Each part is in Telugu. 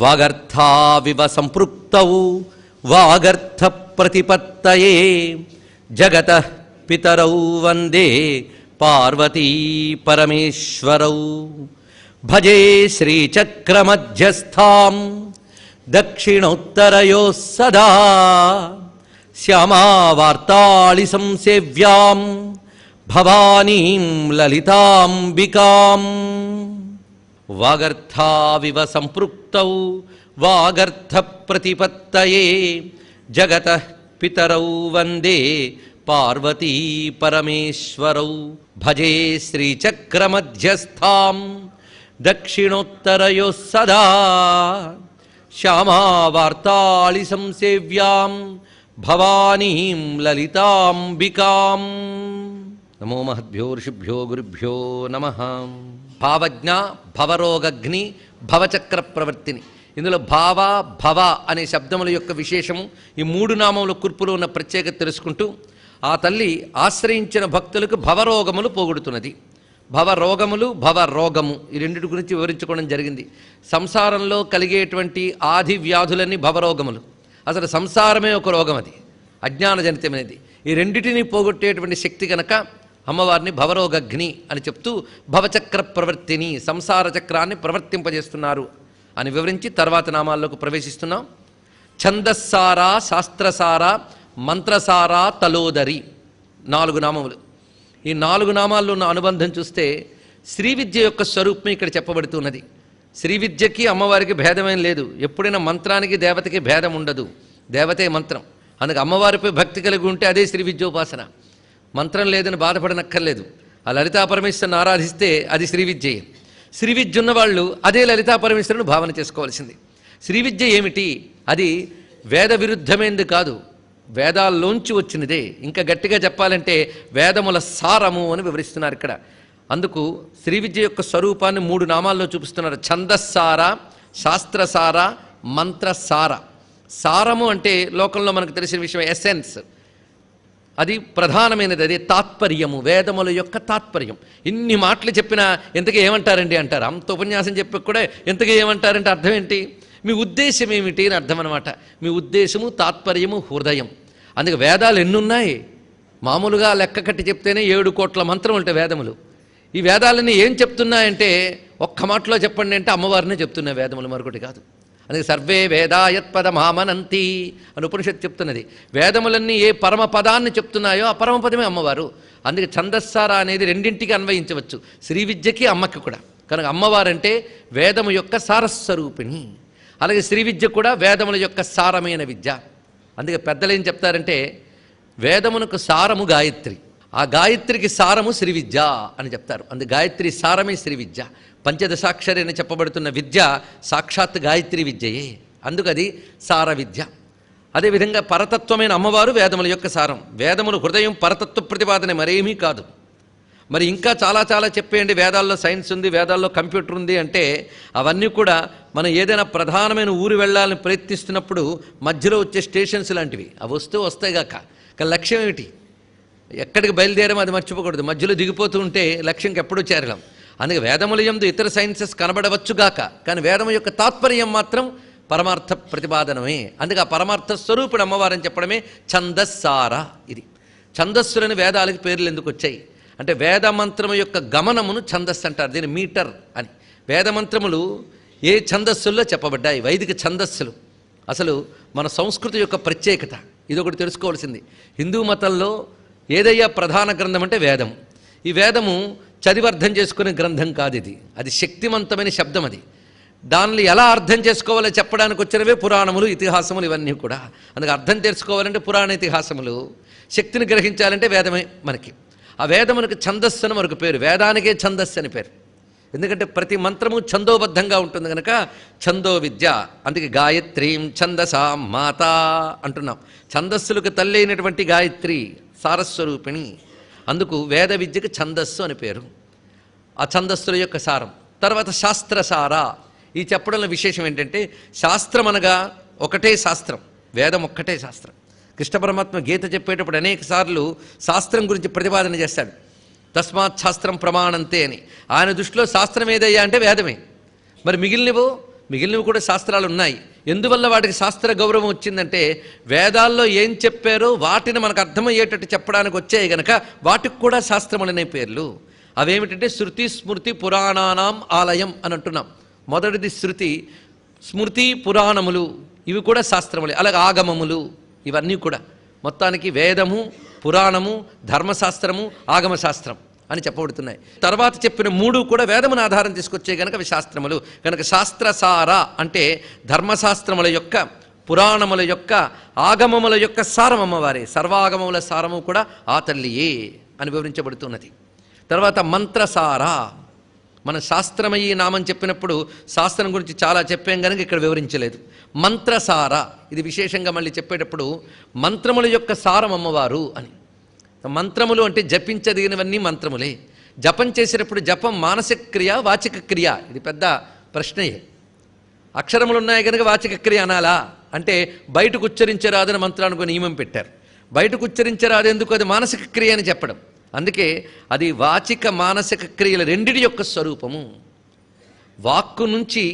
వాగర్థావివ సంపృక్తౌ వాగర్థ ప్రతిపత్తయే జగతః పితరౌ వందే పార్వతీ పరమేశ్వరౌ. భజే శ్రీచక్రమధ్యస్థాం దక్షిణోత్తరయోః సదా శ్యామావార్తాళి సంసేవ్యాం భవానీం లలితాంబికాం. వాగర్థావివ సంపృక్తౌ వాగర్థ ప్రతిపత్తయే జగతః పితరౌ వందే పార్వతీ పరమేశ్వరౌ. భజే శ్రీచక్రమధ్యస్థాం దక్షిణోత్తరయోః సదా శ్యామావార్తాళి సంసేవ్యాం భవానీం లలితాంబికాం. నమో మహద్భ్యో ఋషిభ్యో గురుభ్యో నమః. భావజ్ఞ, భవరోగగ్ని, భవచక్ర ప్రవర్తిని. ఇందులో భావ భవ అనే శబ్దముల యొక్క విశేషము, ఈ మూడు నామముల కూర్పులో ఉన్న ప్రత్యేకత తెలుసుకుంటూ ఆ తల్లి ఆశ్రయించిన భక్తులకు భవరోగములు పోగొడుతున్నది. భవరోగములు, భవరోగము ఈ రెండింటి గురించి వివరించుకోవడం జరిగింది. సంసారంలో కలిగేటువంటి ఆది వ్యాధులన్నీ భవరోగములు. అసలు సంసారమే ఒక రోగం, అది అజ్ఞానజనితమైనది. ఈ రెండిటిని పోగొట్టేటువంటి శక్తి కనుక అమ్మవారిని భవరోగగ్ని అని చెప్తూ భవచక్ర ప్రవర్తిని, సంసార చక్రాన్ని ప్రవర్తింపజేస్తున్నారు అని వివరించి తర్వాత నామాల్లోకి ప్రవేశిస్తున్నాం. ఛందస్సారా, శాస్త్రసారా, మంత్రసారా, తలోదరి 4 నామములు. ఈ 4 నామాల్లో ఉన్న అనుబంధం చూస్తే శ్రీ విద్య యొక్క స్వరూపం ఇక్కడ చెప్పబడుతున్నది. శ్రీ విద్యకి అమ్మవారికి భేదమేం లేదు. ఎప్పుడైనా మంత్రానికి దేవతకి భేదం ఉండదు. దేవతే మంత్రం. అందుకే అమ్మవారిపై భక్తి కలిగి ఉంటే అదే శ్రీ విద్యోపాసన. మంత్రం లేదని బాధపడనక్కర్లేదు. ఆ లలితా పరమేశ్వరుని ఆరాధిస్తే అది శ్రీ విద్యయే. శ్రీ విద్య ఉన్నవాళ్ళు అదే లలితా పరమేశ్వరుని భావన చేసుకోవాల్సింది. శ్రీ విద్య ఏమిటి? అది వేద విరుద్ధమైంది కాదు, వేదాల్లోంచి వచ్చినదే. ఇంకా గట్టిగా చెప్పాలంటే వేదముల సారము అని వివరిస్తున్నారు ఇక్కడ. అందుకు శ్రీ విద్య యొక్క స్వరూపాన్ని 3 నామాల్లో చూపిస్తున్నారు. ఛందస్సార, శాస్త్రసార, మంత్రసార. సారము అంటే లోకంలో మనకు తెలిసిన విషయం ఎసెన్స్, అది ప్రధానమైనది. అదే తాత్పర్యము, వేదముల యొక్క తాత్పర్యం. ఇన్ని మాటలు చెప్పినా ఎంతగా ఏమంటారండి అంటారు. అంత ఉపన్యాసం చెప్పి కూడా ఎంతగా ఏమంటారంటే అర్థం ఏంటి? మీ ఉద్దేశం ఏమిటి అని అర్థం అనమాట. మీ ఉద్దేశము, తాత్పర్యము, హృదయం. అందుకే వేదాలు ఎన్నున్నాయి? మామూలుగా లెక్క కట్టి చెప్తేనే 7 కోట్ల మంత్రం ఉంటాయి వేదములు. ఈ వేదాలన్నీ ఏం చెప్తున్నాయంటే ఒక్క మాటలో చెప్పండి అంటే అమ్మవారినే చెప్తున్నాయి వేదములు, మరొకటి కాదు. అందుకే సర్వే వేదాయత్పదమామనంతి అని ఉపనిషత్తు చెప్తున్నది. వేదములన్నీ ఏ పరమ పదాన్ని చెప్తున్నాయో ఆ పరమపదమే అమ్మవారు. అందుకే ఛందస్సార అనేది రెండింటికి అన్వయించవచ్చు, శ్రీ విద్యకి అమ్మకి కూడా. కనుక అమ్మవారంటే వేదము యొక్క సారస్వరూపిణి. అలాగే శ్రీ విద్య కూడా వేదముల యొక్క సారమైన విద్య. అందుకే పెద్దలు ఏం చెప్తారంటే వేదమునకు సారము గాయత్రి, ఆ గాయత్రికి సారము శ్రీ విద్య అని చెప్తారు. అందుకే గాయత్రి సారమే శ్రీ విద్య. పంచదశాక్షరి అని చెప్పబడుతున్న విద్య సాక్షాత్ గాయత్రి విద్యయే. అందుకు అది సార విద్య. అదేవిధంగా పరతత్వమైన అమ్మవారు వేదముల యొక్క సారం. వేదములు హృదయం, పరతత్వ ప్రతిపాదన, మరేమీ కాదు. మరి ఇంకా చాలా చాలా చెప్పేయండి. వేదాల్లో సైన్స్ ఉంది, వేదాల్లో కంప్యూటర్ ఉంది అంటే అవన్నీ కూడా మనం ఏదైనా ప్రధానమైన ఊరు వెళ్ళాలని ప్రయత్నిస్తున్నప్పుడు మధ్యలో వచ్చే స్టేషన్స్ లాంటివి. అవి వస్తాయిగాక. కానీ లక్ష్యం ఏమిటి? ఎక్కడికి బయలుదేరామో అది మర్చిపోకూడదు. మధ్యలో దిగిపోతూ ఉంటే లక్ష్యంకి ఎప్పుడూ చేరలేం. అందుకే వేదముల యందు ఇతర సైన్సెస్ కనబడవచ్చుగాక, కానీ వేదము యొక్క తాత్పర్యం మాత్రం పరమార్థ ప్రతిపాదనమే. అందుకే ఆ పరమార్థ స్వరూపుడు అమ్మవారని చెప్పడమే ఛందస్సార. ఇది ఛందస్సులని వేదాలకి పేర్లు ఎందుకు వచ్చాయి అంటే వేదమంత్రము యొక్క గమనమును ఛందస్సు అంటారు. దీని మీటర్ అని. వేదమంత్రములు ఏ ఛందస్సుల్లో చెప్పబడ్డాయి? వైదిక ఛందస్సులు. అసలు మన సంస్కృతి యొక్క ప్రత్యేకత ఇదొకటి తెలుసుకోవాల్సింది. హిందూ మతంలో ఏదయ్యా ప్రధాన గ్రంథం అంటే వేదము. ఈ వేదము చదివి అర్థం చేసుకునే గ్రంథం కాదు ఇది. అది శక్తివంతమైన శబ్దం. అది దానిని ఎలా అర్థం చేసుకోవాలో చెప్పడానికి వచ్చినవే పురాణములు, ఇతిహాసములు, ఇవన్నీ కూడా. అందుకే అర్థం తెలుసుకోవాలంటే పురాణ ఇతిహాసములు, శక్తిని గ్రహించాలంటే వేదమే మనకి. ఆ వేదమునకు ఛందస్సు అని మరొక పేరు. వేదానికే ఛందస్సు అని పేరు. ఎందుకంటే ప్రతి మంత్రము ఛందోబద్ధంగా ఉంటుంది కనుక ఛందో విద్య. అందుకే గాయత్రీం ఛందసాం మాత అంటున్నాం. ఛందస్సులకు తల్లి అయినటువంటి గాయత్రి సారస్వరూపిణి. అందుకు వేద విద్యకు ఛందస్సు అని పేరు. ఆ ఛందస్సుల యొక్క సారం. తర్వాత శాస్త్రసార. ఈ చెప్పడంలో విశేషం ఏంటంటే శాస్త్రం అనగా ఒకటే శాస్త్రం, వేదం ఒక్కటే శాస్త్రం. కృష్ణ పరమాత్మ గీత చెప్పేటప్పుడు అనేక సార్లు శాస్త్రం గురించి ప్రతిపాదన చేస్తాడు. తస్మాత్ శాస్త్రం ప్రమాణంతే అని. ఆయన దృష్టిలో శాస్త్రం ఏదయ్యా అంటే వేదమే. మరి మిగిలినవో మిగిలినవి కూడా శాస్త్రాలు ఉన్నాయి. ఎందువల్ల వాటికి శాస్త్ర గౌరవం వచ్చిందంటే వేదాల్లో ఏం చెప్పారో వాటిని మనకు అర్థమయ్యేటట్టు చెప్పడానికి వచ్చాయి గనక వాటికి కూడా శాస్త్రములనే పేర్లు. అవేమిటంటే శృతి స్మృతి పురాణానాం ఆలయం అని అంటున్నాం. మొదటిది శృతి, స్మృతి, పురాణములు, ఇవి కూడా శాస్త్రములే. అలాగే ఆగమములు, ఇవన్నీ కూడా మొత్తానికి వేదము, పురాణము, ధర్మశాస్త్రము, ఆగమశాస్త్రం అని చెప్పబడుతున్నాయి. తర్వాత చెప్పిన మూడు కూడా వేదమును ఆధారం తీసుకొచ్చే కనుక అవి శాస్త్రములు. కనుక శాస్త్రసార అంటే ధర్మశాస్త్రముల యొక్క, పురాణముల యొక్క, ఆగమముల యొక్క సారం అమ్మవారే. సర్వాగమముల సారము కూడా ఆ తల్లియే అని వివరించబడుతున్నది. తర్వాత మంత్రసార, మన శాస్త్రమయ్యి నామం చెప్పినప్పుడు శాస్త్రం గురించి చాలా చెప్పాం కనుక ఇక్కడ వివరించలేదు. మంత్రసార, ఇది విశేషంగా మళ్ళీ చెప్పేటప్పుడు మంత్రముల యొక్క సారం అమ్మవారు అని. మంత్రములు అంటే జపించదగినవన్నీ మంత్రములే. జపం చేసేటప్పుడు జపం మానసిక క్రియ, వాచిక క్రియ, ఇది పెద్ద ప్రశ్నయే. అక్షరములు ఉన్నాయి కనుక వాచిక క్రియ అనాలా అంటే బయటకు ఉచ్చరించరాదని మంత్రానికి నియమం పెట్టారు. బయటకు ఉచ్చరించరాదు ఎందుకు? అది మానసిక క్రియ అని చెప్పడం. అందుకే అది వాచిక మానసిక క్రియల రెండిటి యొక్క స్వరూపము. వాక్కు నుంచి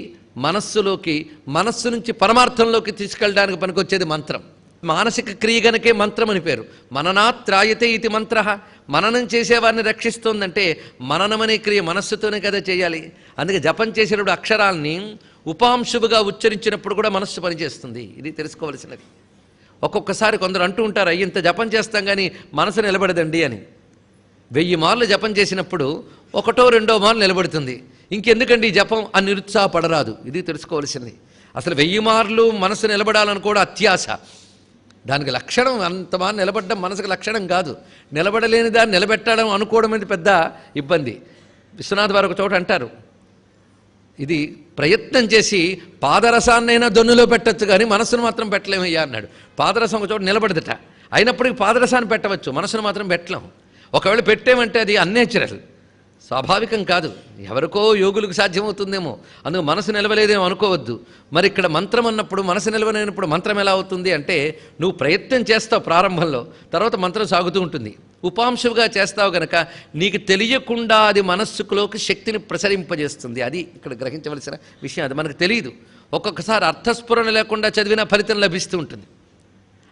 మనస్సులోకి, మనస్సు నుంచి పరమార్థంలోకి తీసుకెళ్ళడానికి పనికొచ్చేది మంత్రం. మానసిక క్రియ గనకే మంత్రం అని పేరు. మననాత్రాయతే ఇది మంత్ర. మననం చేసేవారిని రక్షిస్తోందంటే మననమనే క్రియ మనస్సుతోనే కదా చేయాలి. అందుకే జపం చేసేటప్పుడు అక్షరాల్ని ఉపాంశువుగా ఉచ్చరించినప్పుడు కూడా మనస్సు పనిచేస్తుంది. ఇది తెలుసుకోవలసినది. ఒక్కొక్కసారి కొందరు అంటూ ఉంటారు, ఇంత జపం చేస్తాం కానీ మనసు నిలబడదండి అని. 1000 మార్లు జపం చేసినప్పుడు ఒకటో రెండో మార్లు నిలబడుతుంది. ఇంకెందుకండి ఈ జపం అని నిరుత్సాహపడరాదు. ఇది తెలుసుకోవలసినది. అసలు 1000 మార్లు మనసు నిలబడాలనుకోవడం అత్యాశ. దానికి లక్షణం అంత మార్లు నిలబడడం మనసుకు లక్షణం కాదు. నిలబడలేని దాన్ని నిలబెట్టడం అనుకోవడం అనేది పెద్ద ఇబ్బంది. విశ్వనాథ్ వారు ఒక చోట అంటారు, ఇది ప్రయత్నం చేసి పాదరసాన్నైనా దొన్నులో పెట్టచ్చు కానీ మనసును మాత్రం పెట్టలేమయ్యా అన్నాడు. పాదరసం ఒక చోట నిలబడదట, అయినప్పటికీ పాదరసాన్ని పెట్టవచ్చు, మనసును మాత్రం పెట్టలేం. ఒకవేళ పెట్టేమంటే అది అన్నేచురల్, స్వాభావికం కాదు. ఎవరికో యోగులకు సాధ్యమవుతుందేమో, అందుకు మనసు నిలవలేదేమో అనుకోవద్దు. మరి ఇక్కడ మంత్రం అన్నప్పుడు మనసు నిలవలేనప్పుడు మంత్రం ఎలా అవుతుంది అంటే నువ్వు ప్రయత్నం చేస్తావు ప్రారంభంలో, తర్వాత మంత్రం సాగుతూ ఉంటుంది. ఉపాంశువుగా చేస్తావు గనక నీకు తెలియకుండా అది మనస్సులోకి శక్తిని ప్రసరింపజేస్తుంది. అది ఇక్కడ గ్రహించవలసిన విషయం. అది మనకు తెలియదు. ఒక్కొక్కసారి అర్థస్ఫురణ లేకుండా చదివిన ఫలితం లభిస్తూ ఉంటుంది.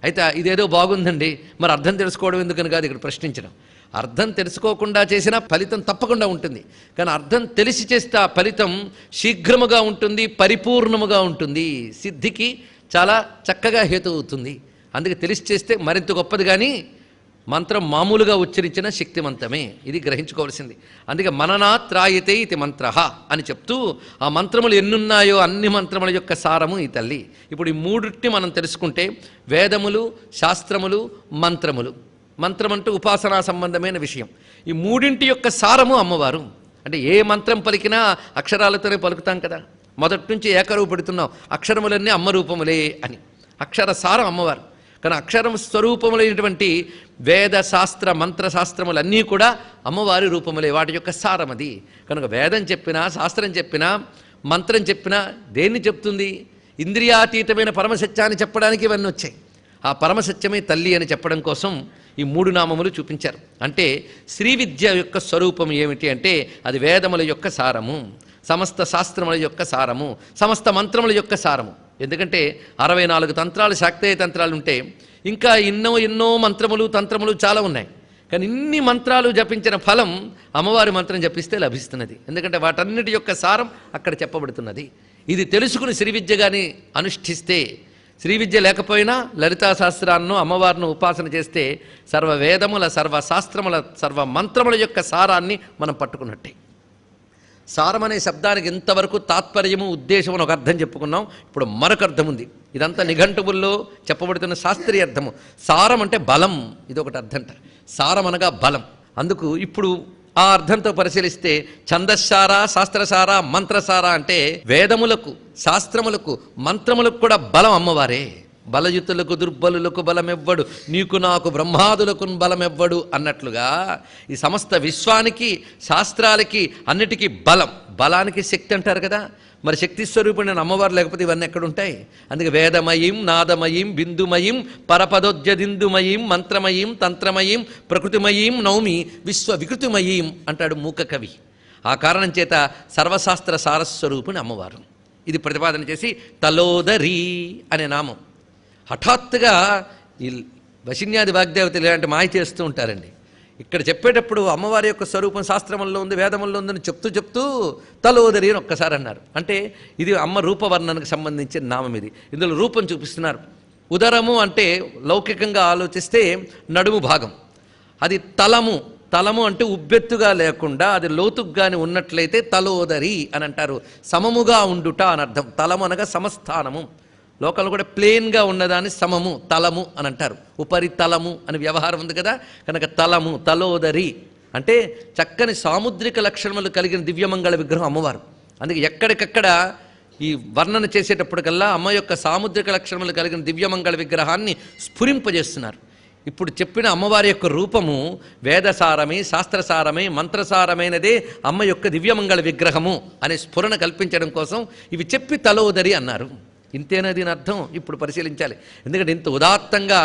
అయితే ఇదేదో బాగుందండి, మరి అర్థం తెలుసుకోవడం ఎందుకని కాదు ఇక్కడ ప్రశ్నించడం. అర్థం తెలుసుకోకుండా చేసిన ఫలితం తప్పకుండా ఉంటుంది. కానీ అర్థం తెలిసి చేస్తే ఆ ఫలితం శీఘ్రముగా ఉంటుంది, పరిపూర్ణముగా ఉంటుంది, సిద్ధికి చాలా చక్కగా హేతు అవుతుంది. అందుకే తెలిసి చేస్తే మరింత గొప్పది. కానీ మంత్రం మామూలుగా ఉచ్చరించిన శక్తివంతమే. ఇది గ్రహించుకోవాల్సింది. అందుకే మననాత్రాయతే ఇది మంత్ర అని చెప్తూ ఆ మంత్రములు ఎన్నున్నాయో అన్ని మంత్రముల యొక్క సారము ఈ తల్లి. ఇప్పుడు ఈ మూడింటిని మనం తెలుసుకుంటే వేదములు, శాస్త్రములు, మంత్రములు. మంత్రం అంటూ ఉపాసనా సంబంధమైన విషయం. ఈ మూడింటి యొక్క సారము అమ్మవారు. అంటే ఏ మంత్రం పలికినా అక్షరాలతోనే పలుకుతాం కదా, మొదటి నుంచి ఏకరువు పెడుతున్నాం, అక్షరములన్నీ అమ్మ రూపములే అని. అక్షర సారం అమ్మవారు. కానీ అక్షరం స్వరూపములైనటువంటి వేద శాస్త్ర మంత్రశాస్త్రములన్నీ కూడా అమ్మవారి రూపములే, వాటి యొక్క సారం అది. కనుక వేదం చెప్పినా, శాస్త్రం చెప్పినా, మంత్రం చెప్పినా దేన్ని చెప్తుంది? ఇంద్రియాతీతమైన పరమసత్యాన్ని చెప్పడానికి ఇవన్నీ వచ్చాయి. ఆ పరమసత్యమే తల్లి అని చెప్పడం కోసం ఈ 3 నామములు చూపించారు. అంటే శ్రీ విద్య యొక్క స్వరూపం ఏమిటి అంటే అది వేదముల యొక్క సారము, సమస్త శాస్త్రముల యొక్క సారము, సమస్త మంత్రముల యొక్క సారము. ఎందుకంటే 64 తంత్రాలు, శాక్తేయ తంత్రాలు ఉంటే ఇంకా ఎన్నో మంత్రములు, తంత్రములు చాలా ఉన్నాయి. కానీ ఇన్ని మంత్రాలు జపించిన ఫలం అమ్మవారి మంత్రం జపిస్తే లభిస్తున్నది. ఎందుకంటే వాటన్నిటి యొక్క సారం అక్కడ చెప్పబడుతున్నది. ఇది తెలుసుకుని శ్రీ విద్య కానీ అనుష్ఠిస్తే, శ్రీ విద్య లేకపోయినా లలితా శాస్త్రాలను అమ్మవారిని ఉపాసన చేస్తే సర్వవేదముల, సర్వశాస్త్రముల, సర్వ మంత్రముల యొక్క సారాన్ని మనం పట్టుకున్నట్టే. సారం అనే శబ్దానికి ఇంతవరకు తాత్పర్యము, ఉద్దేశం అని ఒక అర్థం చెప్పుకున్నాం. ఇప్పుడు మరొక అర్థం ఉంది. ఇదంతా నిఘంటువుల్లో చెప్పబడుతున్న శాస్త్రీయ అర్థము. సారం అంటే బలం, ఇది ఒకటి అర్థంట. సారం అనగా బలం. అందుకు ఇప్పుడు ఆ అర్థంతో పరిశీలిస్తే ఛందస్సార, శాస్త్రసార, మంత్రసార అంటే వేదములకు, శాస్త్రములకు, మంత్రములకు కూడా బలం అమ్మవారే. బలయుతులకు దుర్బలులకు బలమెవ్వడు, నీకు నాకు బ్రహ్మాదులకు బలమెవ్వడు అన్నట్లుగా ఈ సమస్త విశ్వానికి, శాస్త్రాలకి, అన్నిటికీ బలం. బలానికి శక్తి అంటారు కదా, మరి శక్తి స్వరూపుడైన అమ్మవారు లేకపోతే ఇవన్నీ ఎక్కడుంటాయి? అందుకే వేదమయీం, నాదమయీం, బిందుమయీం, పరపదోద్యదిందుమయీం, మంత్రమయీం, తంత్రమయీం, ప్రకృతిమయీం నౌమి విశ్వ వికృతిమయీం అంటాడు మూక కవి. ఆ కారణం చేత సర్వశాస్త్ర సారస్వరూపుని అమ్మవారు. ఇది ప్రతిపాదన చేసి తలోదరి అనే నామం. హఠాత్తుగా ఈ వశిన్యాది వాగ్దేవతలు ఇలాంటి మాయ చేస్తూ ఉంటారండి. ఇక్కడ చెప్పేటప్పుడు అమ్మవారి యొక్క స్వరూపం శాస్త్రముల్లో ఉంది, వేదముల్లో ఉందని చెప్తూ తలోదరి అని ఒక్కసారి అన్నారు. అంటే ఇది అమ్మ రూపవర్ణనకు సంబంధించిన నామం. ఇది ఇందులో రూపం చూపిస్తున్నారు. ఉదరము అంటే లౌకికంగా ఆలోచిస్తే నడుము భాగం, అది తలము అంటే ఉబ్బెత్తుగా లేకుండా అది లోతుగ్గాని ఉన్నట్లయితే తలోదరి అని అంటారు. సమముగా ఉండుట అని అర్థం. తలము అనగా సమస్థానము. లోకంలో కూడా ప్లేన్గా ఉన్నదాన్ని సమము తలము అని అంటారు. ఉపరితలము అని వ్యవహారం ఉంది కదా, కనుక తలము తలోదరి అంటే చక్కని సాముద్రిక లక్షణములు కలిగిన దివ్యమంగళ విగ్రహం అమ్మవారు. అందుకే ఎక్కడికక్కడ ఈ వర్ణన చేసేటప్పటికల్లా అమ్మ యొక్క సాముద్రిక లక్షణములు కలిగిన దివ్యమంగళ విగ్రహాన్ని స్ఫురింపజేస్తున్నారు. ఇప్పుడు చెప్పిన అమ్మవారి యొక్క రూపము వేదసారమే, శాస్త్రసారమే, మంత్రసారమైనదే అమ్మ యొక్క దివ్యమంగళ విగ్రహము అనే స్ఫురణ కల్పించడం కోసం ఇవి చెప్పి తలోదరి అన్నారు. ఇంతేనా దీని అర్థం? ఇప్పుడు పరిశీలించాలి. ఎందుకంటే ఇంత ఉదాత్తంగా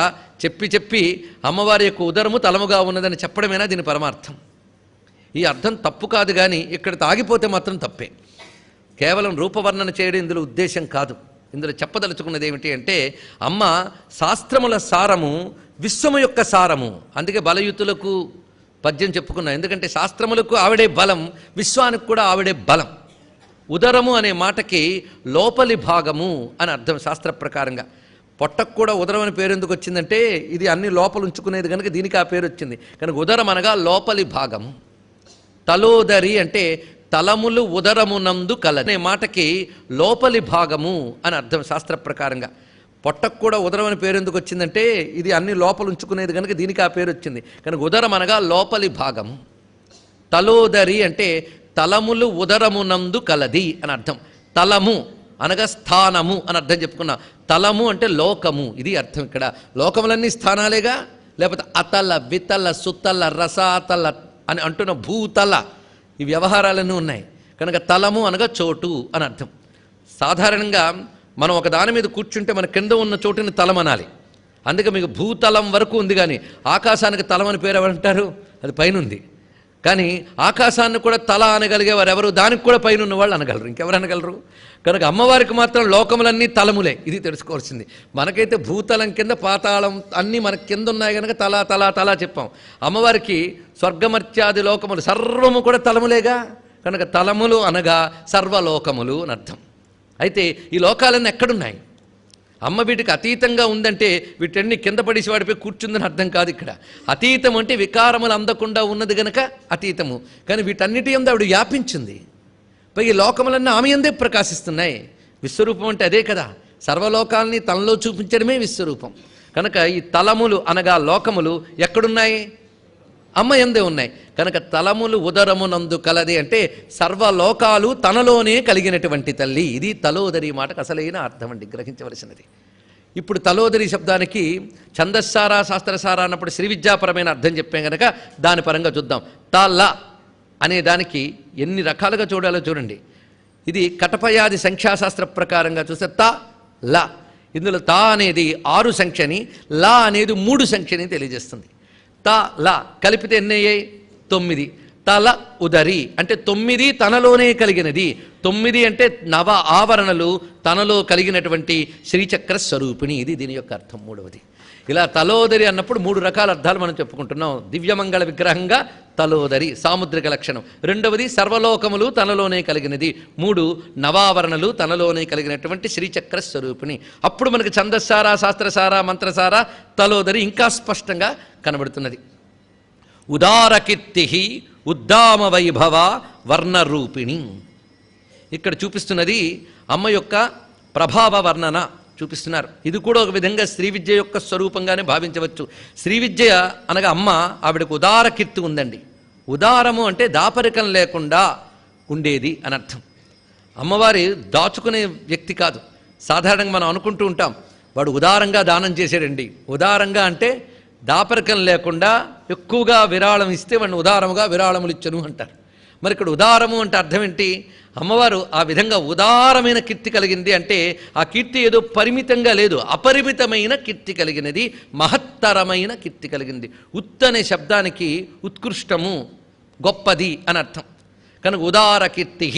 చెప్పి అమ్మవారి యొక్క ఉదరము తలముగా ఉన్నదని చెప్పడమేనా దీని పరమార్థం? ఈ అర్థం తప్పు కాదు, కానీ ఇక్కడ తాగిపోతే మాత్రం తప్పే. కేవలం రూపవర్ణన చేయడం ఇందులో ఉద్దేశం కాదు. ఇందులో చెప్పదలుచుకున్నది ఏమిటి అంటే అమ్మ శాస్త్రముల సారము, విశ్వము యొక్క సారము. అందుకే బలయుతులకు పద్యం చెప్పుకున్నాం. ఎందుకంటే శాస్త్రములకు ఆవిడే బలం, విశ్వానికి కూడా ఆవిడే బలం. ఉదరము అనే మాటకి లోపలి భాగము అని అర్థం శాస్త్ర ప్రకారంగా. పొట్టకు కూడా ఉదరం అని పేరు ఎందుకు వచ్చిందంటే ఇది అన్ని లోపల ఉంచుకునేది కనుక దీనికి ఆ పేరు వచ్చింది. కనుక ఉదరం అనగా లోపలి భాగము. తలోదరి అంటే తలములు ఉదరమునందు కలది అనే మాటకి లోపలి భాగము అని అర్థం శాస్త్ర ప్రకారంగా. పొట్టకు కూడా ఉదరం అని పేరు ఎందుకు వచ్చిందంటే ఇది అన్ని లోపల ఉంచుకునేది కనుక దీనికి ఆ పేరు వచ్చింది. కనుక ఉదరం అనగా లోపలి భాగము. తలోదరి అంటే తలములు ఉదరమునందు కలది అని అర్థం. తలము అనగా స్థానము అని అర్థం చెప్పుకున్నాం. తలము అంటే లోకము, ఇది అర్థం. ఇక్కడ లోకములన్నీ స్థానాలేగా, లేకపోతే అతల వితల సుతల రసాతల అని అంటున్న భూతల ఈ వ్యవహారాలన్నీ ఉన్నాయి. కనుక తలము అనగా చోటు అని అర్థం. సాధారణంగా మనం ఒక దాని మీద కూర్చుంటే మన కింద ఉన్న చోటుని తలం అనాలి. అందుకే మీకు భూతలం వరకు ఉంది, కానీ ఆకాశానికి తలం అని పేరు ఎవరంటారు? అది పైన ఉంది. కానీ ఆకాశాన్ని కూడా తల అనగలిగేవారు ఎవరు? దానికి కూడా పైన ఉన్న వాళ్ళు అనగలరు, ఇంకెవరు అనగలరు? కనుక అమ్మవారికి మాత్రం లోకములన్నీ తలములే, ఇది తెలుసుకోవాల్సింది. మనకైతే భూతలం కింద పాతాళం అన్నీ మన కింద ఉన్నాయి కనుక తలా చెప్పాం. అమ్మవారికి స్వర్గమర్త్యాది లోకములు సర్వము కూడా తలములేగా, కనుక తలములు అనగా సర్వలోకములు అని అర్థం. అయితే ఈ లోకాలన్నీ ఎక్కడున్నాయి? అమ్మ వీటికి అతీతంగా ఉందంటే వీటన్ని కింద పడేసి వాడిపోయి కూర్చుందని అర్థం కాదు. ఇక్కడ అతీతం అంటే వికారములు అందకుండా ఉన్నది గనక అతీతము. కానీ వీటన్నిటి యందు ఆవిడ వ్యాపించింది. పైగా ఈ లోకములన్నీ ఆమె యందే ప్రకాశిస్తున్నాయి. విశ్వరూపం అంటే అదే కదా, సర్వలోకాలని తనలో చూపించడమే విశ్వరూపం. కనుక ఈ తలములు అనగా లోకములు ఎక్కడున్నాయి? అమ్మ యందే ఉన్నాయి. కనుక తలములు ఉదరమునందు కలది అంటే సర్వలోకాలు తనలోనే కలిగినటువంటి తల్లి. ఇది తలోదరి మాటకు అసలైన అర్థం అండి, గ్రహించవలసినది. ఇప్పుడు తలోదరి శబ్దానికి ఛందస్సారా శాస్త్రసారా అన్నప్పుడు శ్రీ విద్యాపరమైన అర్థం చెప్పాం కనుక దాని పరంగా చూద్దాం. తల అనే దానికి ఎన్ని రకాలుగా చూడాలో చూడండి. ఇది కటపయాది సంఖ్యాశాస్త్ర ప్రకారంగా చూస్తే త ల. ఇందులో తా అనేది 6 సంఖ్యని, లా అనేది 3 సంఖ్యని తెలియజేస్తుంది. త ల కలిపితే ఎన్ని అయ్యాయి? 9. తల ఉదరి అంటే 9 తనలోనే కలిగినది. 9 అంటే నవ ఆవరణలు తనలో కలిగినటువంటి శ్రీచక్ర స్వరూపిణి. ఇది దీని యొక్క అర్థం. మూడవది ఇలా తలోదరి అన్నప్పుడు 3 రకాల అర్థాలు మనం చెప్పుకుంటున్నాం. దివ్యమంగళ విగ్రహంగా తలోదరి సాముద్రిక లక్షణం. రెండవది సర్వలోకములు తనలోనే కలిగినది. 3 నవావరణలు తనలోనే కలిగినటువంటి శ్రీచక్ర స్వరూపిణి. అప్పుడు మనకి ఛందస్సారా శాస్త్రసారా మంత్రసారా తలోదరి ఇంకా స్పష్టంగా కనబడుతున్నది. ఉదారకీర్తి ఉద్దామ వైభవ వర్ణరూపిణి. ఇక్కడ చూపిస్తున్నది అమ్మ యొక్క ప్రభావ వర్ణన చూపిస్తున్నారు. ఇది కూడా ఒక విధంగా శ్రీ విద్య యొక్క స్వరూపంగానే భావించవచ్చు. శ్రీ విద్య అనగా అమ్మ, ఆవిడకు ఉదార కీర్తి ఉందండి. ఉదారము అంటే దాపరికం లేకుండా ఉండేది అని అర్థం. అమ్మవారి దాచుకునే వ్యక్తి కాదు. సాధారణంగా మనం అనుకుంటూ ఉంటాం వాడు ఉదారంగా దానం చేశాడండి. ఉదారంగా అంటే దాపరికం లేకుండా ఎక్కువగా విరాళం ఇస్తే వాడిని ఉదారముగా విరాళములు ఇచ్చను అంటారు. మరి ఇక్కడ ఉదారము అంటే అర్థం ఏంటి? అమ్మవారు ఆ విధంగా ఉదారమైన కీర్తి కలిగింది అంటే ఆ కీర్తి ఏదో పరిమితంగా లేదు, అపరిమితమైన కీర్తి కలిగినది, మహత్తరమైన కీర్తి కలిగింది. ఉత్ అనే శబ్దానికి ఉత్కృష్టము, గొప్పది అని అర్థం. కనుక ఉదార కీర్తి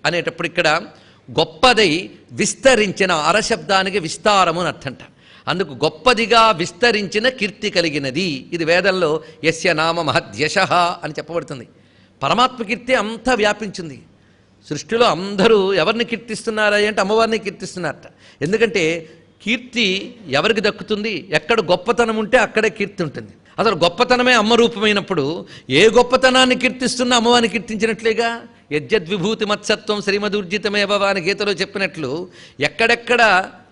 అనేటప్పుడు ఇక్కడ గొప్పదై విస్తరించిన. అరశబ్దానికి విస్తారము అని అర్థంట. అందుకు గొప్పదిగా విస్తరించిన కీర్తి కలిగినది. ఇది వేదంలో యస్య నామ మహద్యశః అని చెప్పబడుతుంది. పరమాత్మ కీర్తి అంతా వ్యాపించింది. సృష్టిలో అందరూ ఎవరిని కీర్తిస్తున్నారా అంటే అమ్మవారిని కీర్తిస్తున్నారట. ఎందుకంటే కీర్తి ఎవరికి దక్కుతుంది? ఎక్కడ గొప్పతనం ఉంటే అక్కడే కీర్తి ఉంటుంది. అసలు గొప్పతనమే అమ్మ రూపమైనప్పుడు ఏ గొప్పతనాన్ని కీర్తిస్తున్నా అమ్మవారిని కీర్తించినట్లేగా. యజ్జద్విభూతి మత్సత్వం శ్రీమదుర్జితమేవ అని గీతలో చెప్పినట్లు ఎక్కడెక్కడ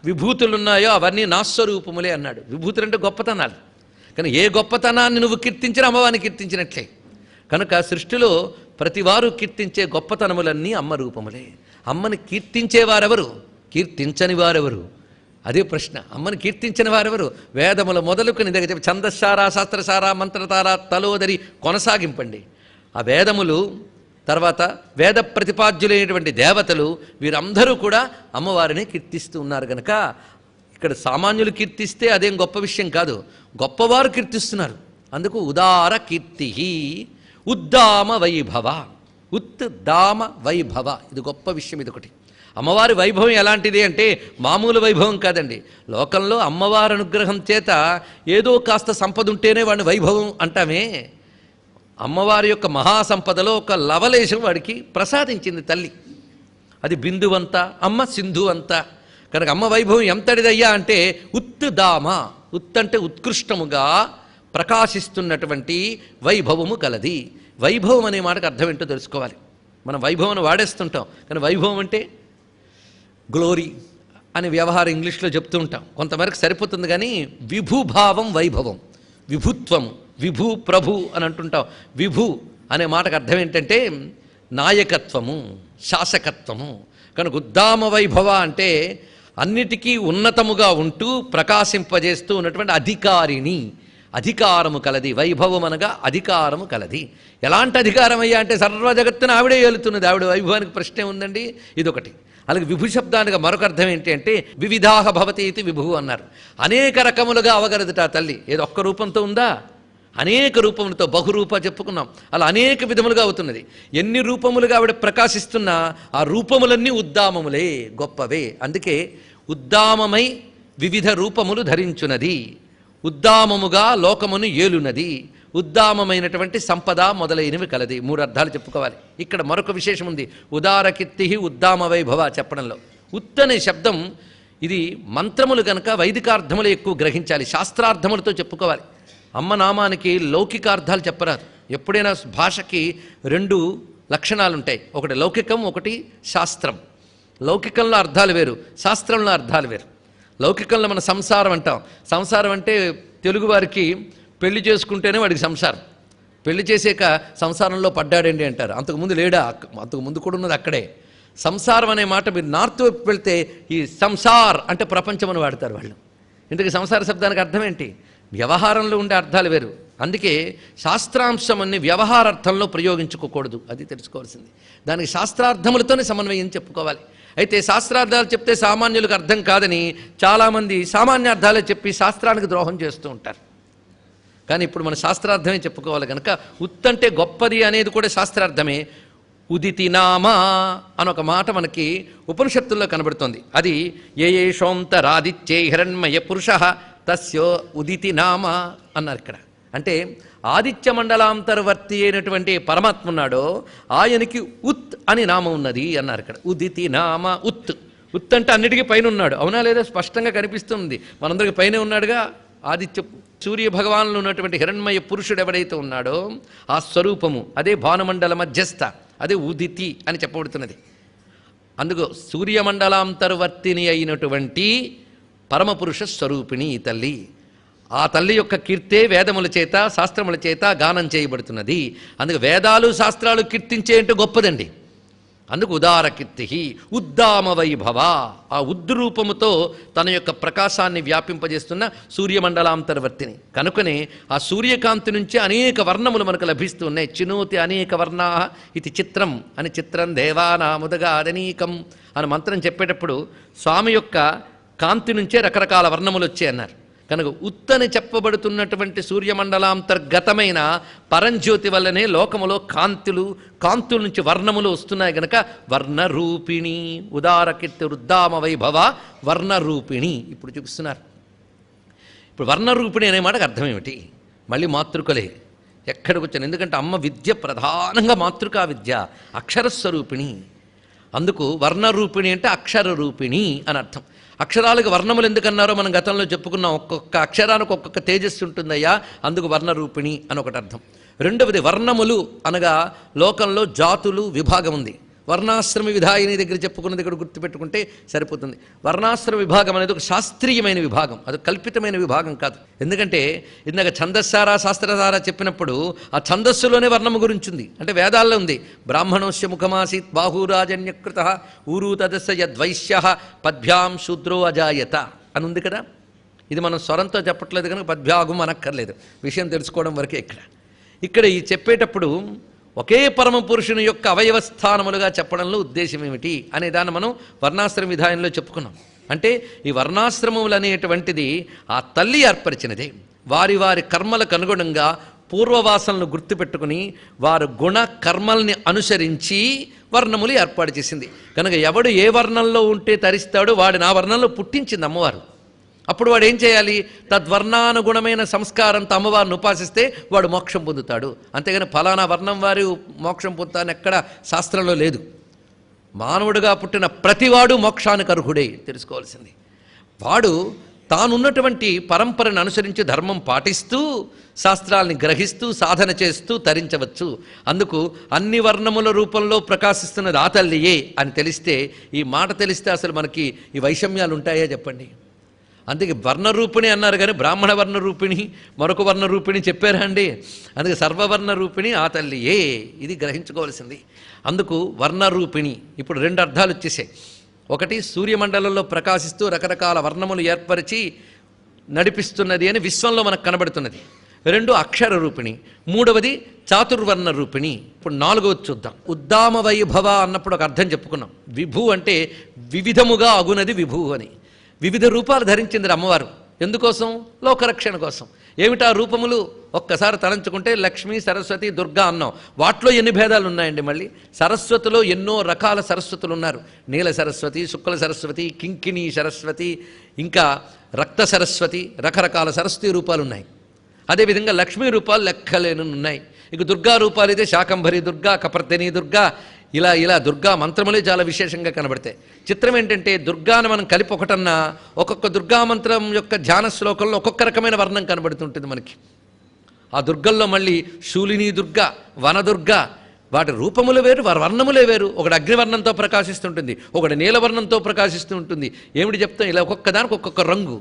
విభూతులున్నాయో అవన్నీ నాస్వరూపములే అన్నాడు. విభూతులు అంటే గొప్పతనాలు. కానీ ఏ గొప్పతనాన్ని నువ్వు కీర్తించినా అమ్మవారిని కీర్తించినట్లే. కనుక సృష్టిలో ప్రతివారు కీర్తించే గొప్పతనములన్నీ అమ్మ రూపములే. అమ్మని కీర్తించేవారెవరు? కీర్తించని వారెవరు? అదే ప్రశ్న. అమ్మని కీర్తించిన వారెవరు? వేదముల మొదలుకొని దగ్గర చెప్పి ఛందస్సార శాస్త్రసార మంత్రతార తలోదరి కొనసాగింపండి. ఆ వేదములు తర్వాత వేద ప్రతిపాద్యులైనటువంటి దేవతలు వీరందరూ కూడా అమ్మవారిని కీర్తిస్తూ ఉన్నారు. కనుక ఇక్కడ సామాన్యులు కీర్తిస్తే అదేం గొప్ప విషయం కాదు, గొప్పవారు కీర్తిస్తున్నారు. అందుకు ఉదార కీర్తి ఉద్దామ వైభవ. ఉద్దామ వైభవ ఇది గొప్ప విషయం. ఇది ఒకటి. అమ్మవారి వైభవం ఎలాంటిది అంటే మామూలు వైభవం కాదండి. లోకంలో అమ్మవారి అనుగ్రహం చేత ఏదో కాస్త సంపద ఉంటేనే వాడిని వైభవం అంటామే. అమ్మవారి యొక్క మహాసంపదలో ఒక లవలేశం వాడికి ప్రసాదించింది తల్లి. అది బిందువంత, అమ్మ సింధు అంత. కనుక అమ్మ వైభవం ఎంతటిదయ్యా అంటే ఉత్దామ. ఉత్ అంటే ఉత్కృష్టముగా ప్రకాశిస్తున్నటువంటి వైభవము కలది. వైభవం అనే మాటకు అర్థం ఏంటో తెలుసుకోవాలి. మనం వైభవం వాడేస్తుంటాం, కానీ వైభవం అంటే గ్లోరీ అని వ్యవహారం ఇంగ్లీష్లో చెప్తూ ఉంటాం. కొంతవరకు సరిపోతుంది. కానీ విభుభావం వైభవం, విభుత్వము, విభు ప్రభు అని అంటుంటాం. విభు అనే మాటకు అర్థం ఏంటంటే నాయకత్వము, శాసకత్వము. కనుక ఉద్దామ వైభవ అంటే అన్నిటికీ ఉన్నతముగా ఉంటూ ప్రకాశింపజేస్తూ ఉన్నటువంటి అధికారిని, అధికారము కలది. వైభవం అనగా అధికారము కలది. ఎలాంటి అధికారం అయ్యా అంటే సర్వ జగత్తును ఆవిడే ఏలుతున్నది. ఆవిడ వైభవానికి ప్రశ్నే ఉందండి. ఇదొకటి. అలాగే విభు శబ్దానికి మరొక అర్థం ఏంటి అంటే వివిధాహ భవతి ఇది విభువు అన్నారు. అనేక రకములుగా అవగలదుట ఆ తల్లి. ఏదో ఒక్క రూపంతో ఉందా? అనేక రూపములతో, బహురూప చెప్పుకున్నాం. అలా అనేక విధములుగా అవుతున్నది. ఎన్ని రూపములుగా ఆవిడ ప్రకాశిస్తున్నా ఆ రూపములన్నీ ఉద్దామములే, గొప్పవే. అందుకే ఉద్దామమై వివిధ రూపములు ధరించున్నది, ఉద్దామముగా లోకమును ఏలునది, ఉద్దామమైనటువంటి సంపద మొదలైనవి కలది. 3 అర్థాలు చెప్పుకోవాలి. ఇక్కడ మరొక విశేషం ఉంది. ఉదారకీర్తి ఉద్దామ వైభవ చెప్పడంలో ఉత్ అనే శబ్దం ఇది మంత్రములు కనుక వైదికార్థములు ఎక్కువ గ్రహించాలి, శాస్త్రార్థములతో చెప్పుకోవాలి. అమ్మ నామానికి లౌకికార్థాలు చెప్పరాదు. ఎప్పుడైనా భాషకి 2 లక్షణాలు ఉంటాయి. ఒకటి లౌకికం, ఒకటి శాస్త్రం. లౌకికంలో అర్థాలు వేరు, శాస్త్రంలో అర్థాలు వేరు. లౌకికంలో మన సంసారం అంటాం. సంసారం అంటే తెలుగువారికి పెళ్లి చేసుకుంటేనే వాడికి సంసారం. పెళ్లి చేసాక సంసారంలో పడ్డాడండి అంటారు. అంతకుముందు లేడా? అంతకుముందు కూడా ఉన్నది అక్కడే. సంసారం అనే మాట మీరు నార్త్ వైపు వెళ్తే ఈ సంసార్ అంటే ప్రపంచం అని వాడతారు వాళ్ళు. ఇందుకు సంసార శబ్దానికి అర్థం ఏంటి? వ్యవహారంలో ఉండే అర్థాలు వేరు. అందుకే శాస్త్రాంశం అన్ని వ్యవహారార్థంలో ప్రయోగించుకోకూడదు. అది తెలుసుకోవాల్సింది. దానికి శాస్త్రార్థములతోనే సమన్వయం చెప్పుకోవాలి. అయితే శాస్త్రార్థాలు చెప్తే సామాన్యులకు అర్థం కాదని చాలామంది సామాన్యార్థాలే చెప్పి శాస్త్రానికి ద్రోహం చేస్తూ ఉంటారు. కానీ ఇప్పుడు మన శాస్త్రార్థమే చెప్పుకోవాలి. కనుక ఉత్తంటే గొప్పది అనేది కూడా శాస్త్రార్థమే. ఉదితి నామ అనొక మాట మనకి ఉపనిషత్తుల్లో కనబడుతుంది. అది ఏషోంతరాదిత్యై హిరణ్మయ పురుష తస్యో ఉదితి నామ అన్నారు ఇక్కడ. అంటే ఆదిత్య మండలాంతర్వర్తి అయినటువంటి పరమాత్మ ఉన్నాడో ఆయనకి ఉత్ అని నామం ఉన్నది అన్నారు ఇక్కడ. ఉదితి నామ ఉత్. ఉత్ అంటే అన్నిటికీ పైన ఉన్నాడు. అవునా లేదా? స్పష్టంగా కనిపిస్తుంది. మనందరికి పైనే ఉన్నాడుగా. ఆదిత్య సూర్య భగవానులు ఉన్నటువంటి హిరణ్మయ పురుషుడు ఎవడైతే ఉన్నాడో ఆ స్వరూపము అదే భానుమండల మధ్యస్థ, అదే ఉదితి అని చెప్పబడుతున్నది. అందుకు సూర్యమండలాంతర్వర్తిని అయినటువంటి పరమపురుష స్వరూపిణి ఈ తల్లి. ఆ తల్లి యొక్క కీర్తే వేదముల చేత శాస్త్రముల చేత గానం చేయబడుతున్నది. అందుకు వేదాలు శాస్త్రాలు కీర్తించేంటూ గొప్పదండి. అందుకు ఉదార కీర్తి ఉద్దామ వైభవ. ఆ ఉద్రూపముతో తన యొక్క ప్రకాశాన్ని వ్యాపింపజేస్తున్న సూర్యమండలాంతర్వర్తిని. కనుకనే ఆ సూర్యకాంతి నుంచి అనేక వర్ణములు మనకు లభిస్తూ ఉన్నాయి. చినోతి అనేక వర్ణా ఇది చిత్రం అని చిత్రం దేవానాముదగాదనీకం అని మంత్రం చెప్పేటప్పుడు స్వామి యొక్క కాంతి నుంచే రకరకాల వర్ణములు వచ్చాయి అన్నారు. కనుక ఉత్తని చెప్పబడుతున్నటువంటి సూర్యమండలాంతర్గతమైన పరంజ్యోతి వల్లనే లోకములో కాంతుల నుంచి వర్ణములు వస్తున్నాయి గనక వర్ణరూపిణి ఉదారకీర్తి వృద్ధామ వైభవ వర్ణరూపిణి ఇప్పుడు చూపిస్తున్నారు. ఇప్పుడు వర్ణరూపిణి అనే మాటకు అర్థం ఏమిటి? మళ్ళీ మాతృకలే ఎక్కడికి వచ్చాను. ఎందుకంటే అమ్మ విద్య ప్రధానంగా మాతృకా విద్య, అక్షరస్వరూపిణి. అందుకు వర్ణరూపిణి అంటే అక్షర రూపిణి అని అర్థం. అక్షరాలకు వర్ణములు ఎందుకన్నారో మనం గతంలో చెప్పుకున్నాం. ఒక్కొక్క అక్షరానికి ఒక్కొక్క తేజస్సు ఉంటుందయ్యా, అందుకు వర్ణరూపిణి అని ఒకటి అర్థం. రెండవది వర్ణములు అనగా లోకంలో జాతులు విభాగం ఉంది. వర్ణాశ్రమ విధాయిని దగ్గర చెప్పుకున్నది ఇక్కడ గుర్తుపెట్టుకుంటే సరిపోతుంది. వర్ణాశ్రమ విభాగం అనేది ఒక శాస్త్రీయమైన విభాగం, అది కల్పితమైన విభాగం కాదు. ఎందుకంటే ఇందాక ఛందస్సారా శాస్త్రధారా చెప్పినప్పుడు ఆ ఛందస్సులోనే వర్ణము గురించి ఉంది. అంటే వేదాల్లో ఉంది. బ్రాహ్మణోస్య ముఖమాసీత్ బాహురాజన్యకృత ఊరు తదస్య యద్వైశ్య పద్భ్యాం శూద్రో అజాయత అని ఉంది కదా. ఇది మనం స్వరంతో చెప్పట్లేదు కనుక పద్భ్యాగం అనక్కర్లేదు, విషయం తెలుసుకోవడం వరకే. ఇక్కడ ఈ చెప్పేటప్పుడు ఒకే పరమ పురుషుని యొక్క అవయవస్థానములుగా చెప్పడంలో ఉద్దేశం ఏమిటి అనే దాన్ని మనం వర్ణాశ్రమ విధానంలో చెప్పుకున్నాం. అంటే ఈ వర్ణాశ్రమములు అనేటువంటిది ఆ తల్లి ఏర్పరిచినదే. వారి వారి కర్మలకు అనుగుణంగా పూర్వవాసనలు గుర్తుపెట్టుకుని వారు గుణ కర్మల్ని అనుసరించి వర్ణములు ఏర్పాటు చేసింది. కనుక ఎవడు ఏ వర్ణంలో ఉంటే తరిస్తాడో వాడిని ఆ వర్ణంలో పుట్టించింది అమ్మవారు. అప్పుడు వాడు ఏం చేయాలి? తద్వర్ణానుగుణమైన సంస్కారంతో అమ్మవారిని ఉపాసిస్తే వాడు మోక్షం పొందుతాడు. అంతేగాని ఫలానా వర్ణం వారి మోక్షం పొందుతాను ఎక్కడ శాస్త్రంలో లేదు. మానవుడిగా పుట్టిన ప్రతివాడు మోక్షానికి అర్హుడే తెలుసుకోవాల్సింది. వాడు తానున్నటువంటి పరంపరను అనుసరించి ధర్మం పాటిస్తూ శాస్త్రాల్ని గ్రహిస్తూ సాధన చేస్తూ తరించవచ్చు. అందుకు అన్ని వర్ణముల రూపంలో ప్రకాశిస్తున్నది ఆ తల్లియే అని తెలిస్తే, ఈ మాట తెలిస్తే అసలు మనకి ఈ వైషమ్యాలు ఉంటాయా చెప్పండి? అందుకే వర్ణరూపిణి అన్నారు కానీ బ్రాహ్మణ వర్ణరూపిణి మరొక వర్ణరూపిణి చెప్పారా అండి? అందుకే సర్వవర్ణ రూపిణి ఆ తల్లియే, ఇది గ్రహించుకోవాల్సింది. అందుకు వర్ణరూపిణి ఇప్పుడు రెండు అర్థాలు వచ్చేసాయి. ఒకటి సూర్యమండలంలో ప్రకాశిస్తూ రకరకాల వర్ణములు ఏర్పరిచి నడిపిస్తున్నది అని విశ్వంలో మనకు కనబడుతున్నది. రెండు అక్షర రూపిణి. మూడవది చాతుర్వర్ణ రూపిణి. ఇప్పుడు నాలుగవది చూద్దాం. ఉద్దామ వైభవ అన్నప్పుడు ఒక అర్థం చెప్పుకున్నాం. విభు అంటే వివిధముగా అగునది విభు అని. వివిధ రూపాలు ధరించింది అమ్మవారు. ఎందుకోసం? లోకరక్షణ కోసం. ఏమిటా రూపములు? ఒక్కసారి తలంచుకుంటే లక్ష్మి, సరస్వతి, దుర్గా అన్నాం. వాటిలో ఎన్ని భేదాలు ఉన్నాయండి? మళ్ళీ సరస్వతిలో ఎన్నో రకాల సరస్వతులు ఉన్నారు. నీల సరస్వతి, శుక్ల సరస్వతి, కింకిణి సరస్వతి, ఇంకా రక్త సరస్వతి, రకరకాల సరస్వతి రూపాలు ఉన్నాయి. అదేవిధంగా లక్ష్మీ రూపాలు లెక్కలేను ఉన్నాయి. ఇక దుర్గా రూపాలు అయితే శాకంభరి దుర్గా, కపర్దిని దుర్గా, ఇలా దుర్గా మంత్రములే చాలా విశేషంగా కనబడతాయి. చిత్రం ఏంటంటే దుర్గాను మనం కలిపి ఒకటన్నా ఒక్కొక్క దుర్గా మంత్రం యొక్క ధ్యాన శ్లోకంలో ఒక్కొక్క రకమైన వర్ణం కనబడుతుంటుంది మనకి. ఆ దుర్గల్లో మళ్ళీ శూలిని దుర్గా, వనదుర్గా, వాటి రూపములు వేరు, వారి వర్ణములే వేరు. ఒకటి అగ్నివర్ణంతో ప్రకాశిస్తుంటుంది, ఒకటి నీలవర్ణంతో ప్రకాశిస్తూ ఉంటుంది. ఏమిటి చెప్తాం? ఇలా ఒక్కొక్క దానికి ఒక్కొక్క రంగు.